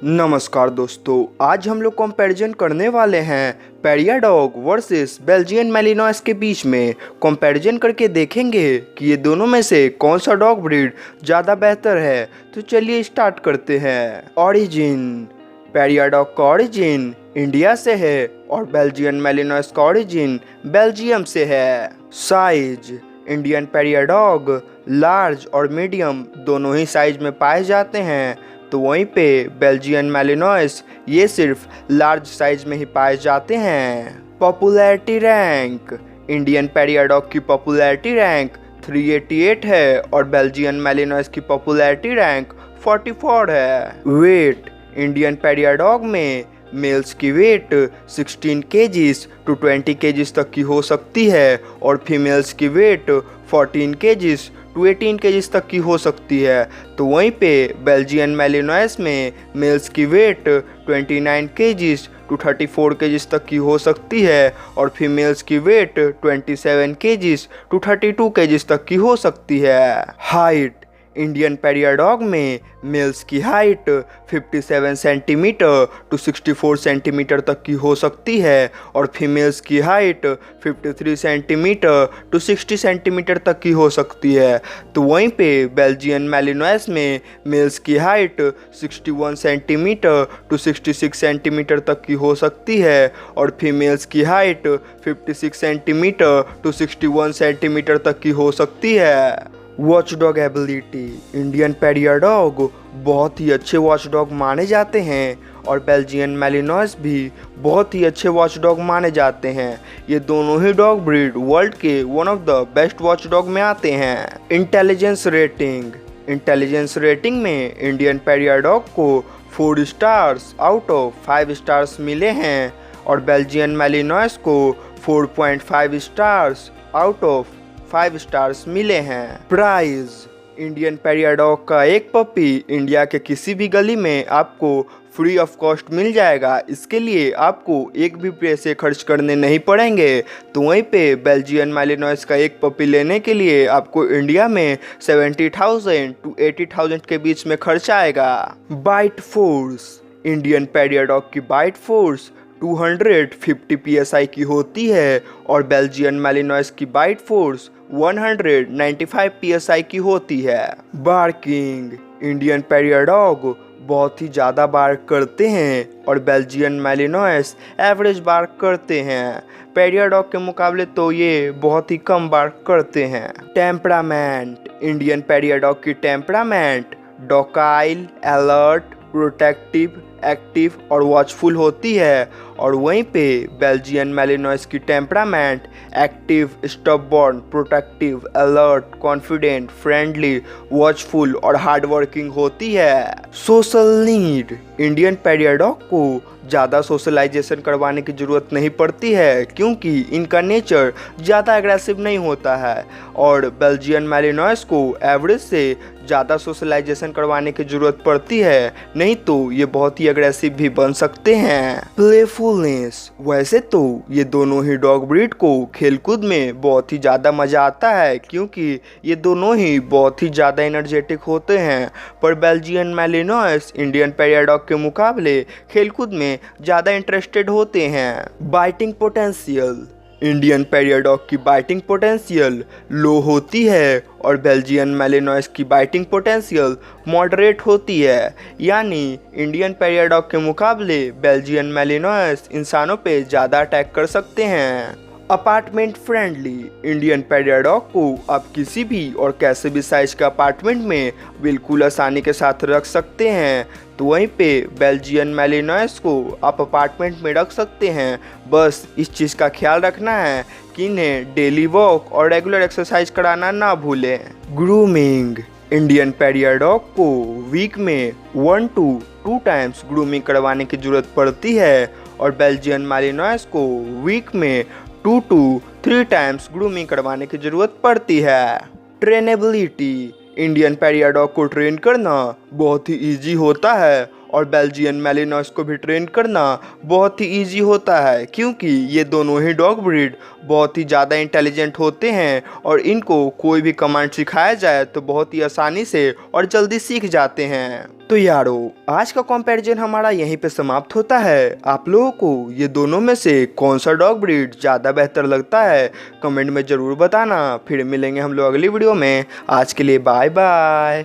नमस्कार दोस्तों, आज हम लोग कंपैरिजन करने वाले हैं पेरिया डॉग वर्सेस बेल्जियन मैलिनॉयस के बीच में। कंपैरिजन करके देखेंगे कि ये दोनों में से कौन सा डॉग ब्रीड ज़्यादा बेहतर है। तो चलिए स्टार्ट करते हैं। ओरिजिन। पेरिया डॉग का ओरिजिन इंडिया से है और बेल्जियन मैलिनॉयस का ओरिजिन बेल्जियम से है। Size. Indian pariah dog large और मीडियम दोनों ही साइज में पाए जाते हैं, तो वहीं पे बेल्जियन मैलिनॉयस ये सिर्फ लार्ज साइज में ही पाए जाते हैं। Popularity rank. Indian pariah dog की पॉपुलैरिटी रैंक 388 है और बेल्जियन मैलिनॉयस की पॉपुलैरिटी रैंक 44 है। वेट। इंडियन पेरिया डॉग में मेल्स की वेट 16 केजीज टू 20 केजीज तक की हो सकती है और फीमेल्स की वेट 14 केजीज टू 18 केजीज तक की हो सकती है। तो वहीं पे बेल्जियन मैलिनॉयस में मेल्स की वेट 29 केजीज टू 34 केजीज तक की हो सकती है और फीमेल्स की वेट 27 केजीज टू 32 केजीज तक की हो सकती है। हाइट। इंडियन पेरिया डॉग में मेल्स की हाइट 57 सेंटीमीटर टू 64 सेंटीमीटर तक की हो सकती है और फीमेल्स की हाइट 53 सेंटीमीटर टू 60 सेंटीमीटर तक की हो सकती है। तो वहीं पे बेल्जियन मैलिनॉयस में मेल्स की हाइट 61 सेंटीमीटर टू 66 सेंटीमीटर तक की हो सकती है और फीमेल्स की हाइट 56 सेंटीमीटर टू 61 सेंटीमीटर तक की हो सकती है। Watch dog ability. Indian pariah dog बहुत ही अच्छे वॉच डॉग माने जाते हैं और बेल्जियन मैलिनॉयस भी बहुत ही अच्छे वॉच डॉग माने जाते हैं। ये दोनों ही डॉग ब्रीड वर्ल्ड के one of the best watch dog में आते हैं। Intelligence rating. इंटेलिजेंस रेटिंग में इंडियन पेरिया डॉग को 4 स्टार्स आउट ऑफ 5 स्टार्स मिले हैं और बेल्जियन मैलिनॉयस को 4.5 स्टार्स आउट ऑफ 5 स्टार्स मिले हैं। प्राइस। इंडियन पेरिया डॉग का एक पपी इंडिया के किसी भी गली में आपको फ्री ऑफ कॉस्ट मिल जाएगा। इसके लिए आपको एक भी पैसे खर्च करने नहीं पड़ेंगे। तो वहीं पे बेल्जियन मैलिनॉयस का एक पपी लेने के लिए आपको इंडिया में 70,000 टू 80,000 के बीच में खर्च आएगा। Bite force. Indian pariah dog की बाइट फोर्स 250 psi की होती है और बेल्जियन मैलिनॉयस की बाइट फोर्स 195 psi की होती है। बार्किंग। इंडियन पेरिया डॉग बहुत ही ज़्यादा बार्क करते हैं और बेल्जियन मैलिनॉयस एवरेज बार्क करते हैं। पेरिया डॉग के मुकाबले तो ये बहुत ही कम बार्क करते हैं। टेम्परामेंट। इंडियन पेरिया डॉग की temperament docile, alert, protective, active और वॉचफुल होती है और वहीं पे बेल्जियन मैलिनॉयस की temperament active, stubborn, protective, alert, confident, friendly, watchful और हार्ड वर्किंग होती है। Social need. Indian pariah dog को ज़्यादा सोशलाइजेशन करवाने की ज़रूरत नहीं पड़ती है क्योंकि इनका नेचर ज़्यादा एग्रेसिव नहीं होता है और बेल्जियन मैलिनॉयस को एवरेज से ज़्यादा सोशलाइजेशन करवाने की ज़रूरत पड़ती है, नहीं तो ये बहुत ही एग्रेसिव भी बन सकते हैं। प्लेफुलनेस। वैसे तो ये दोनों ही डॉग ब्रीड को खेलकूद में बहुत ही ज़्यादा मज़ा आता है क्योंकि ये दोनों ही बहुत ही ज़्यादा एनर्जेटिक होते हैं, पर Belgian Malinois Indian pariah dog के मुकाबले खेलकूद में ज़्यादा इंटरेस्टेड होते हैं। Biting potential. Indian pariah dog की बाइटिंग पोटेंशियल लो होती है और बेल्जियन मैलिनॉयस की बाइटिंग पोटेंशियल मॉडरेट होती है, यानी इंडियन पेरिया डॉग के मुकाबले बेल्जियन मैलिनॉयस इंसानों पे ज़्यादा अटैक कर सकते हैं। Apartment friendly. Indian pariah dog को आप किसी भी और कैसे भी साइज के अपार्टमेंट में बिल्कुल आसानी के साथ रख सकते हैं, तो वहीं पे बेल्जियन मैलिनॉयस को आप अपार्टमेंट में रख सकते हैं। बस इस चीज़ का ख्याल रखना है कि इन्हें डेली वॉक और रेगुलर एक्सरसाइज कराना ना भूलें। ग्रूमिंग। इंडियन पेरिया डॉग को वीक में 1 to 2 टाइम्स ग्रूमिंग करवाने की ज़रूरत पड़ती है और बेल्जियन मैलिनॉयस को वीक में 2 to 3 टाइम्स ग्रूमिंग करवाने की ज़रूरत पड़ती है। ट्रेनेबिलिटी। इंडियन पेरिया डॉग को ट्रेन करना बहुत ही ईजी होता है और बेल्जियन मैलिनॉइस को भी ट्रेन करना बहुत ही ईजी होता है, क्योंकि ये दोनों ही डॉग ब्रीड बहुत ही ज़्यादा इंटेलिजेंट होते हैं और इनको कोई भी कमांड सिखाया जाए तो बहुत ही आसानी से और जल्दी सीख जाते हैं। तो यारो, आज का कंपैरिजन हमारा यहीं पे समाप्त होता है। आप लोगों को ये दोनों में से कौन सा डॉग ब्रीड ज़्यादा बेहतर लगता है कमेंट में ज़रूर बताना। फिर मिलेंगे हम लोग अगली वीडियो में। आज के लिए बाय बाय।